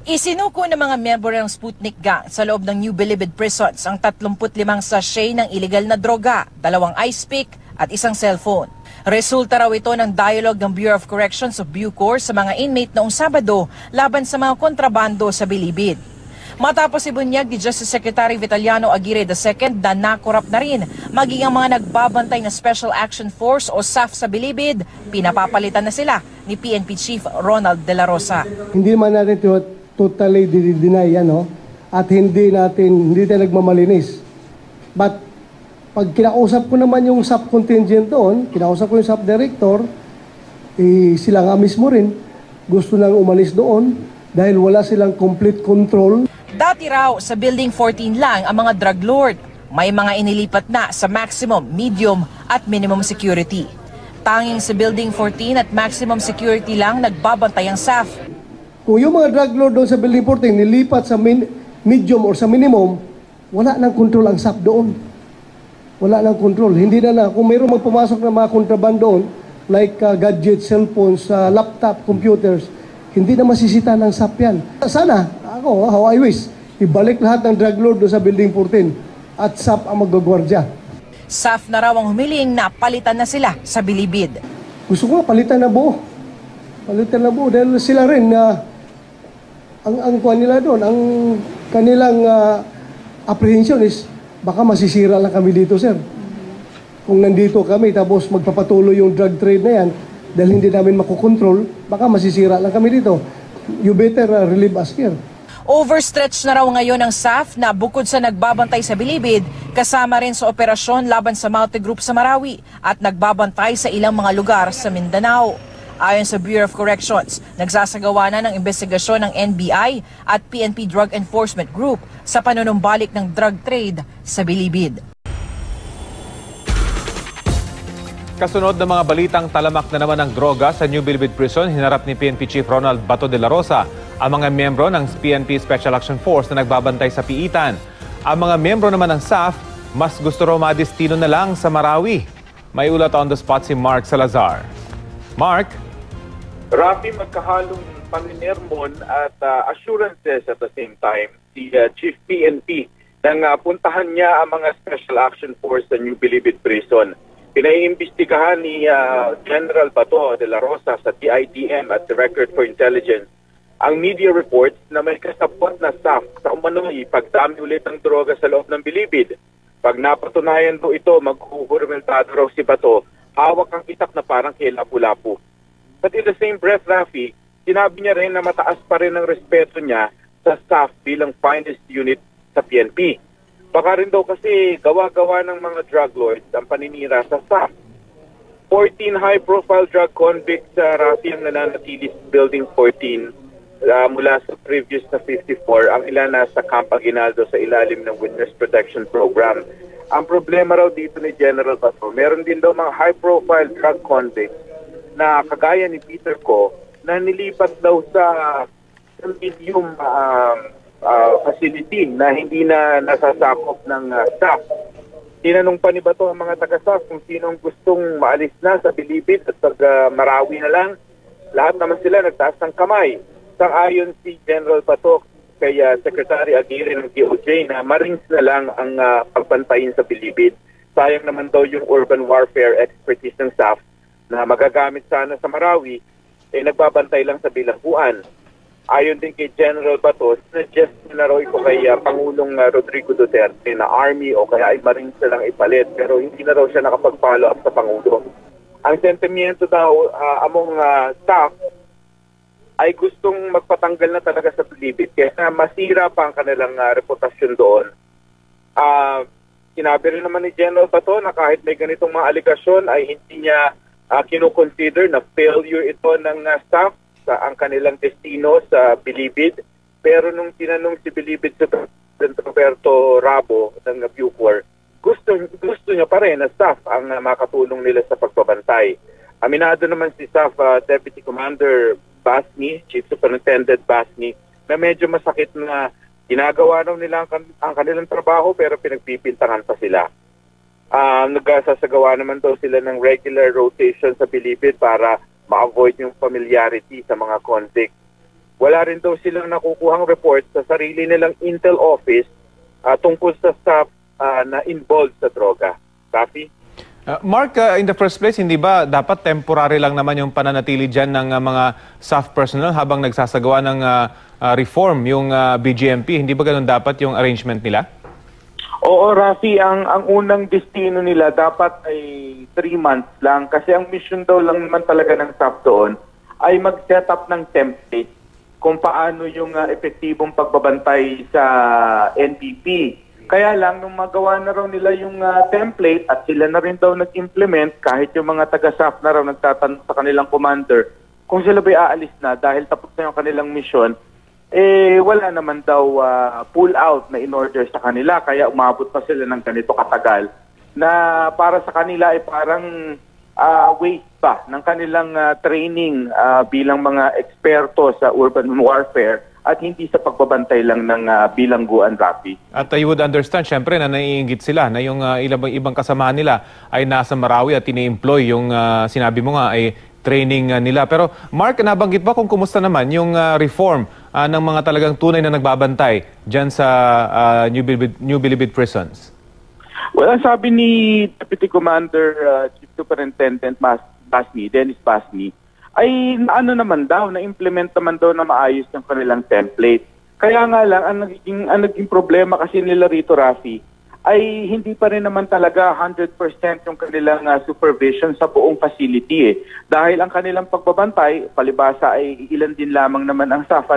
Isinuko ng mga miyembro ng Sputnik Gang sa loob ng New Bilibid Prisons ang 35 sachet ng iligal na droga, 2 ice pick at 1 cellphone. Resulta raw ito ng dialogue ng Bureau of Corrections of Bucor sa mga inmate noong Sabado laban sa mga kontrabando sa Bilibid. Matapos ibunyag ni Justice Secretary Vitaliano Aguirre II na nakorap na rin, maging ang mga nagbabantay na Special Action Force o SAF sa Bilibid, pinapapalitan na sila ni PNP Chief Ronald De La Rosa. Hindi man natin totally deny at hindi tayo nagmamalinis. But pag kinausap ko naman yung SAP contingent doon, kinausap ko yung SAP director, sila nga mismo rin gusto nang umalis doon dahil wala silang complete control. Dati raw sa Building 14 lang ang mga drug lord. May mga inilipat na sa maximum, medium at minimum security. Tanging sa Building 14 at maximum security lang nagbabantay ang SAF. Kung yung mga drug lord doon sa Building 14 nilipat sa medium or sa minimum, wala nang control ang SAF doon. Wala nang control. Hindi na kung mayroong magpumasok na mga kontrabando doon, like gadgets, cellphones, laptop, computers, hindi na masisita ng SAF yan. Sana, how I wish, ibalik lahat ng drug lord doon sa Building 14 at SAF ang magagwardya. SAF na raw ang humiling na palitan na sila sa Bilibid. Gusto ko palitan na buo. Palitan na buo dahil sila rin ang kuha nila doon, ang kanilang apprehension is baka masisira lang kami dito, sir. Kung nandito kami tapos magpapatuloy yung drug trade na yan dahil hindi namin makukontrol, baka masisira lang kami dito. You better relieve us here. Overstretch na raw ngayon ang SAF na bukod sa nagbabantay sa Bilibid, kasama rin sa operasyon laban sa multigroup sa Marawi at nagbabantay sa ilang mga lugar sa Mindanao. Ayon sa Bureau of Corrections, nagsasagawa na ng investigasyon ng NBI at PNP Drug Enforcement Group sa panunumbalik ng drug trade sa Bilibid. Kasunod ng mga balitang talamak na naman ng droga sa New Bilibid Prison, hinarap ni PNP Chief Ronald Bato de la Rosa ang mga miyembro ng PNP Special Action Force na nagbabantay sa piitan. Ang mga miyembro naman ng SAF, mas gusto raw madestino na lang sa Marawi. May ulat on the spot si Mark Salazar. Mark? Rafi, magkahalong paninermon at assurances at the same time si Chief PNP nang puntahan niya ang mga Special Action Force sa New Bilibid Prison. Pinaiimbestigahan ni General Bato de la Rosa sa DIDM at the Record for Intelligence ang media reports na may kasabot na SAF sa umano'y pagdami ulit ng droga sa loob ng Bilibid. Pag napatunayan do ito, maghuhurmentado raw si Bato, hawak ang itak na parang kay Lapu-Lapu. But in the same breath, Rafi, sinabi niya rin na mataas pa rin ang respeto niya sa SAF bilang finest unit sa PNP. Baka rin daw kasi gawa-gawa ng mga drug lords ang paninira sa SAF. 14 high-profile drug convicts sa Rafi ang nananatili sa Building 14 mula sa previous na 54. Ang ilan nasa Camp Aguinaldo sa ilalim ng Witness Protection Program. Ang problema raw dito ni General Bato, meron din daw mga high-profile drug convicts na kagaya ni Peter Ko na nilipat daw sa medium facility na hindi na nasasakop ng staff. Tinanong pa ni Bato ang mga taga-staff kung sinong gustong maalis na sa Bilibid at Marawi na lang. Lahat naman sila nagtaas ng kamay. Sang-ayon si General Bato kay Secretary Aguirre ng DOJ na marines na lang ang pagpantayin sa Bilibid. Sayang naman daw yung urban warfare expertise ng staff na magagamit sana sa Marawi, nagbabantay lang sa bilangguan. Ayon din kay General Bato, suggest na raw ito kay Pangulong Rodrigo Duterte na Army o kaya ay Marines na lang ipalit, pero hindi na raw siya nakapag-follow up sa Pangulo. Ang sentimiento daw among staff ay gustong magpatanggal na talaga sa Bilibid kaya masira pa ang kanilang reputasyon doon. Sinabi rin naman ni General Bato na kahit may ganitong mga aligasyon ay hindi niya kino-consider na failure ito ng staff sa ang kanilang destino sa Bilibid. Pero nung tinanong si Bilibid sa President Roberto Rabo ng Bucor, gusto niya pa rin na staff ang makatulong nila sa pagbabantay. Aminado naman si Staff Deputy Commander Basni, Chief Superintendent Basni, na medyo masakit na ginagawa raw nila ang kanilang trabaho pero pinagpipintangan pa sila. Nagsasagawa naman daw sila ng regular rotation sa Bilibid para ma-avoid yung familiarity sa mga convict. Wala rin daw silang nakukuhang report sa sarili nilang Intel office tungkol sa staff na involved sa droga. Rafi? Mark, in the first place, hindi ba dapat temporary lang naman yung pananatili dyan ng mga SAF personnel habang nagsasagawa ng reform yung BGMP? Hindi ba ganun dapat yung arrangement nila? Oo, Rafi, ang unang destino nila dapat ay 3 months lang kasi ang mission daw lang naman talaga ng staff doon ay mag-set up ng template kung paano yung epektibong pagbabantay sa NPP. Kaya lang, nung magawa na raw nila yung template at sila na rin daw nag-implement, kahit yung mga taga-SAF na raw nagtatanong sa kanilang commander, kung sila ba'y aalis na dahil tapos na yung kanilang mission, wala naman daw pull out na in-order sa kanila. Kaya umabot pa sila ng ganito katagal na para sa kanila ay parang waste pa ng kanilang training bilang mga eksperto sa urban warfare at hindi sa pagbabantay lang ng bilangguan, Rafi. At you would understand, syempre, na naiinggit sila na yung ibang kasamahan nila ay nasa Marawi at ini-employ yung sinabi mo nga ay training nila. Pero Mark, nabanggit ba kung kumusta naman yung reform ng mga talagang tunay na nagbabantay dyan sa New Bilibid prisons? Well, ang sabi ni Deputy Commander Chief Superintendent Dennis Basni, ay ano naman daw, na-implement naman daw na maayos ng kanilang template. Kaya nga lang, ang naging problema kasi nila rito, Rafi, ay hindi pa rin naman talaga 100% yung kanilang supervision sa buong facility. Dahil ang kanilang pagbabantay, palibasa ay ilan din lamang naman ang staff,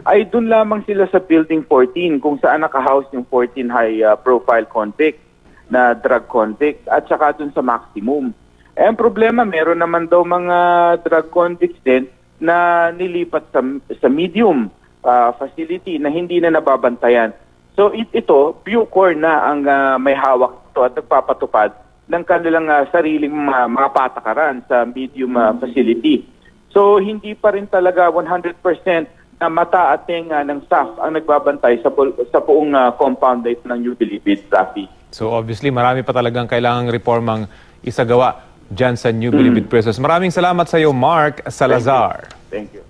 ay dun lamang sila sa Building 14 kung saan nakahouse yung 14 high-profile convict na drug convict at saka dun sa maximum. Ang problema, meron naman daw mga drug convicts din na nilipat sa medium facility na hindi na nababantayan. So ito, Bucor na ang may hawak ito at nagpapatupad ng kanilang sariling mga patakaran sa medium facility. So hindi pa rin talaga 100% na mata at tenga ng staff ang nagbabantay sa buong compound ng New Bilibid, Rafi. So obviously marami pa talagang kailangang reformang isagawa dyan sa New Bilibid prisons. Maraming salamat sa iyo, Mark Salazar. Thank you.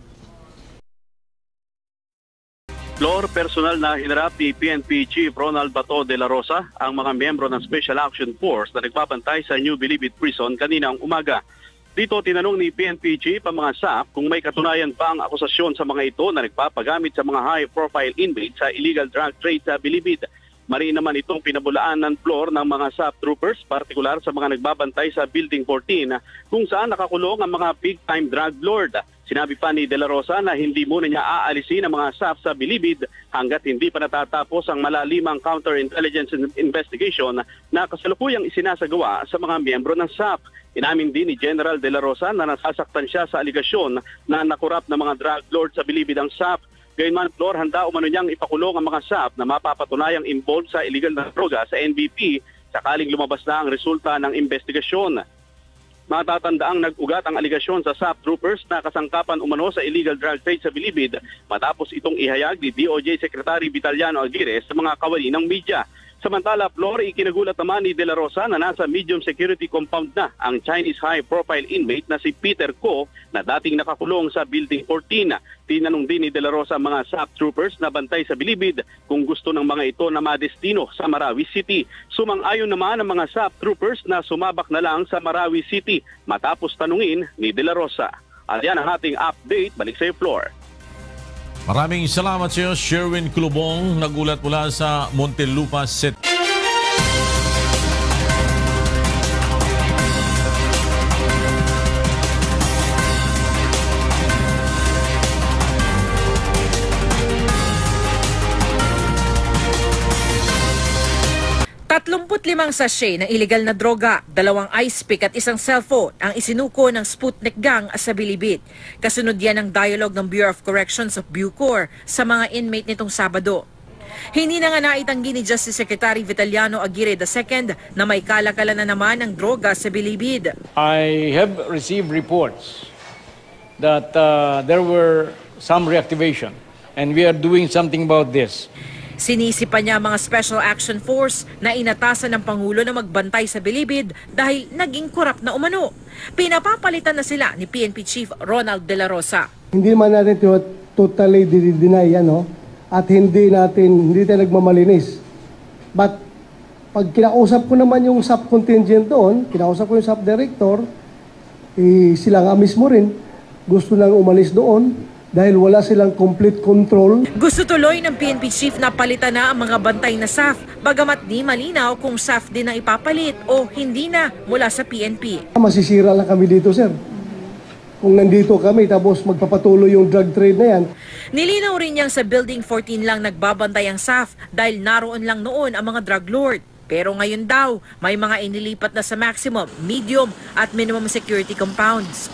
Floor, personal na hinarap ni PNP Chief Ronald Bato de la Rosa ang mga miyembro ng Special Action Force na nagbabantay sa New Bilibid Prison kaninang umaga. Dito tinanong ni PNP Chief ang mga SAF kung may katunayan pa ang akusasyon sa mga ito na nagpapagamit sa mga high-profile inmates sa illegal drug trade sa Bilibid. Mariin naman itong pinabulaan ng floor ng mga SAF troopers, partikular sa mga nagbabantay sa Building 14 kung saan nakakulong ang mga big-time drug lord. Sinabi pa ni De La Rosa na hindi muna niya aalisin ang mga SAF sa Bilibid hanggat hindi pa natatapos ang malalimang counterintelligence investigation na kasalukuyang isinasagawa sa mga miyembro ng SAF. Inamin din ni General De La Rosa na nasasaktan siya sa aligasyon na nakurap ng mga drug lord sa Bilibid ang SAF. Gayunman, Flor, handa umano niyang ipakulong ang mga SAF na mapapatunayang involved sa illegal na droga sa NBP sakaling lumabas na ang resulta ng investigasyon. Matatandaang nag-ugat ang aligasyon sa SAF troopers na kasangkapan umano sa illegal drug trade sa Bilibid matapos itong ihayag ni DOJ Secretary Vitaliano Aguirre sa mga kawani ng media. Samantala, Flor, ikinagulat naman ni De La Rosa na nasa medium security compound na ang Chinese high-profile inmate na si Peter Ko na dating nakakulong sa Building 14. Tinanong din ni De La Rosa ang mga SAF troopers na bantay sa Bilibid kung gusto ng mga ito na madestino sa Marawi City. Sumang-ayon naman ang mga SAF troopers na sumabak na lang sa Marawi City matapos tanungin ni De La Rosa. At yan ang ating update. Balik sa iyo, Flor. Maraming salamat sa iyo, Sherwin Clubong, nagulat mula sa Montelupa City. limang sachet ng illegal na droga, 2 ice pick at 1 cellphone ang isinuko ng Sputnik Gang sa Bilibid. Kasunod yan ng dialogue ng Bureau of Corrections of Bucor sa mga inmate nitong Sabado. Hindi na nga naitanggi ni Justice Secretary Vitaliano Aguirre II na may kalakalan na naman ng droga sa Bilibid. I have received reports that there were some reactivation and we are doing something about this. Sinisipa niya ang mga Special Action Force na inatasan ng Pangulo na magbantay sa Bilibid dahil naging korap na umano. Pinapapalitan na sila ni PNP Chief Ronald De La Rosa. Hindi man natin totally deny yan, no? At hindi tayo nagmamalinis. But pag kinausap ko naman yung sub-contingent doon, kinausap ko yung sub-director, sila nga mismo rin gusto nang umalis doon dahil wala silang complete control. Gusto tuloy ng PNP Chief na palitan na ang mga bantay na SAF, bagamat di malinaw kung SAF din ang ipapalit o hindi na mula sa PNP. Masisira lang kami dito, sir. Kung nandito kami tapos magpapatuloy yung drug trade na yan. Nilinaw rin niyang sa Building 14 lang nagbabantay ang SAF dahil naroon lang noon ang mga drug lord. Pero ngayon daw, may mga inilipat na sa maximum, medium at minimum security compounds.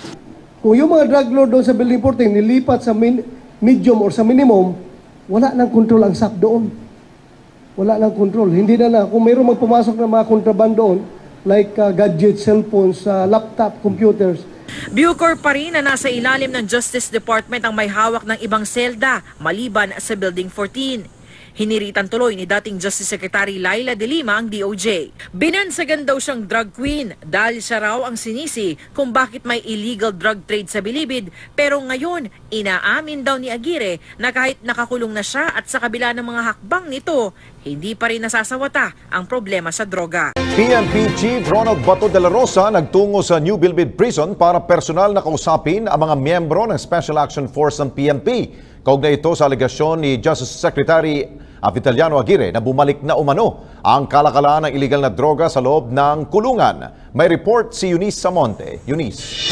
Kung yung mga drug lord doon sa Building 14 nilipat sa medium or sa minimum, wala nang control ang SAF doon. Wala nang control. Hindi na kung mayroong magpumasok na mga kontraband doon, like gadgets, cellphones, laptop, computers, Bucor pa rin na nasa ilalim ng Justice Department ang may hawak ng ibang selda maliban sa Building 14. Hiniritan tuloy ni dating Justice Secretary Laila De Lima ang DOJ. Binansagan daw siyang drug queen dahil siya raw ang sinisi kung bakit may illegal drug trade sa Bilibid. Pero ngayon, inaamin daw ni Aguirre na kahit nakakulong na siya at sa kabila ng mga hakbang nito, hindi pa rin nasasawata ang problema sa droga. PNP Chief Ronald Bato de la Rosa nagtungo sa New Bilibid Prison para personal na kausapin ang mga miyembro ng Special Action Force ng PNP. Kaugnay ito sa alegasyon ni Justice Secretary Vitaliano Aguirre na bumalik na umano ang kalakalan ng iligal na droga sa loob ng kulungan. May report si Eunice Samonte. Eunice.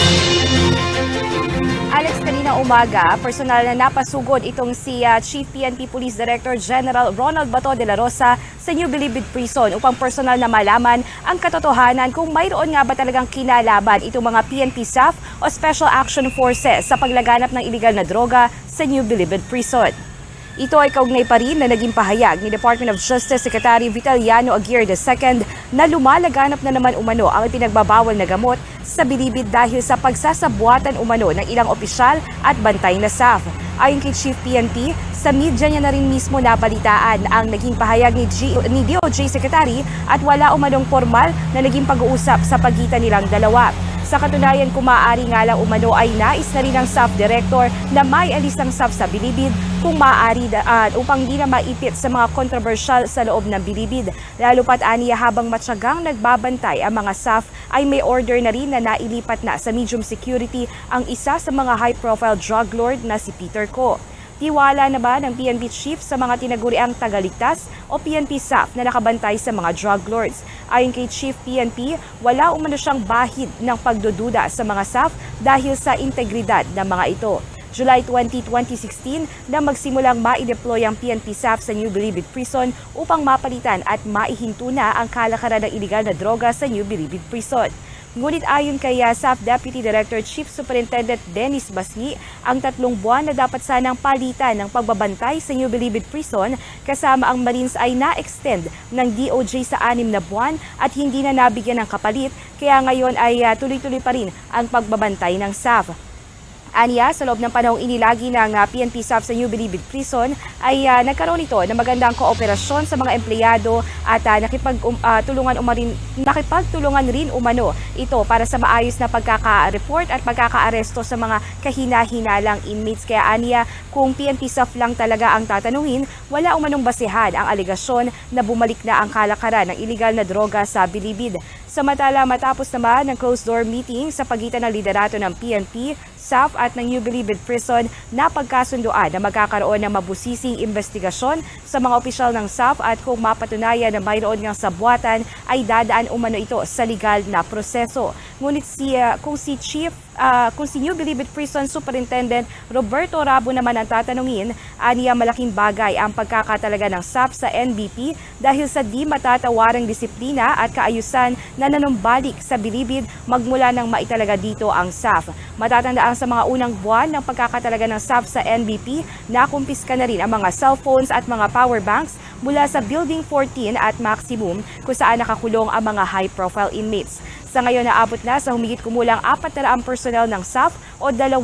Alex, kanina umaga, personal na napasugod itong si Chief PNP Police Director General Ronald Bato de la Rosa sa New Bilibid Prison upang personal na malaman ang katotohanan kung mayroon nga ba talagang kinalaban itong mga PNP SAF o Special Action Forces sa paglaganap ng iligal na droga sa New Bilibid Prison. Ito ay kaugnay pa rin na naging pahayag ni Department of Justice Secretary Vitaliano Aguirre II na lumalaganap na naman umano ang ipinagbabawal na gamot sa Bilibid dahil sa pagsasabuatan umano ng ilang opisyal at bantay na SAF. Ayon kay Chief PNP, sa media niya na rin mismo nabalitaan ang naging pahayag ni DOJ Secretary at wala umanong formal na naging pag-uusap sa pagitan nilang dalawa. Sa katunayan, kung maaari nga lang umano ay nais na rin ng SAF Director na may alis ng SAF sa Bilibid kung maaari upang di na maipit sa mga kontrobersyal sa loob ng Bilibid. Lalo pat aniya habang matyagang nagbabantay ang mga SAF ay may order na rin na nailipat na sa medium security ang isa sa mga high-profile drug lord na si Peter Ko. Tiwala na ba ng PNP Chief sa mga tinaguriang tagaligtas o PNP SAF na nakabantay sa mga drug lords? Ayon kay Chief PNP, wala umano siyang bahid ng pagdududa sa mga SAF dahil sa integridad ng mga ito. July 20, 2016 na magsimulang ma-deploy ang PNP SAF sa New Bilibid Prison upang mapalitan at maihinto na ang kalakaran ng iligal na droga sa New Bilibid Prison. Ngunit ayon kay SAF Deputy Director Chief Superintendent Dennis Basni, ang 3 buwan na dapat sanang palitan ng pagbabantay sa New Bilibid Prison kasama ang Marines ay na-extend ng DOJ sa 6 na buwan at hindi na nabigyan ng kapalit, kaya ngayon ay tuloy-tuloy pa rin ang pagbabantay ng SAF. Aniya, sa loob ng panahong inilagi ng PNP SAF sa New Bilibid Prison ay nagkaroon ito ng magandang kooperasyon sa mga empleyado at nakipagtulungan rin umano ito para sa maayos na pagkaka-report at pagkaka-aresto sa mga kahina-hinalang inmates. Kaya aniya, kung PNP SAF lang talaga ang tatanungin, wala umanong basehan ang alegasyon na bumalik na ang kalakaran ng iligal na droga sa Bilibid. Samantala, matapos naman ng closed-door meeting sa pagitan ng liderato ng PNP, SAF at ng New Bilibid Prison, napagkasunduan na magkakaroon ng mabusising investigasyon sa mga opisyal ng SAF at kung mapatunayan na mayroon ngang sabuatan ay dadaan umano ito sa legal na proseso. Ngunit kung si New Bilibid Prison Superintendent Roberto Rabo naman ang tatanungin, aniya malaking bagay ang pagkakatalaga ng SAF sa NBP dahil sa di matatawarang disiplina at kaayusan na nanumbalik sa Bilibid magmula nang maitalaga dito ang SAF. Matatandaan sa mga unang buwan ng pagkakatalaga ng SAF sa NBP, nakumpiska na rin ang mga cellphones at mga power banks mula sa Building 14 at Maximum kung saan nakakulong ang mga high-profile inmates. Sa ngayon, naabot na sa humigit kumulang 400 personnel ng SAF o 2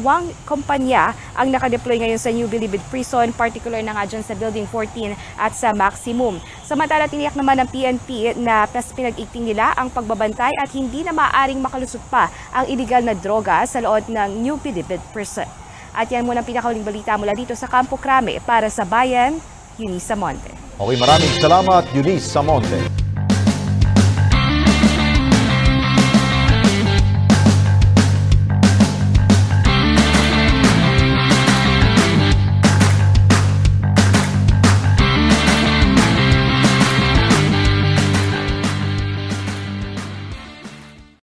kumpanya ang nakadeploy ngayon sa New Bilibid Prison, particular na nga dyan sa Building 14 at sa Maximum. Samantala, tiniyak naman ng PNP na pinag-igting nila ang pagbabantay at hindi na maaaring makalusot pa ang iligal na droga sa loob ng New Bilibid Prison. At yan muna ang pinakahuling balita mula dito sa Campo Crame para sa Bayan, Eunice Samonte. Okay, maraming salamat, Eunice Samonte.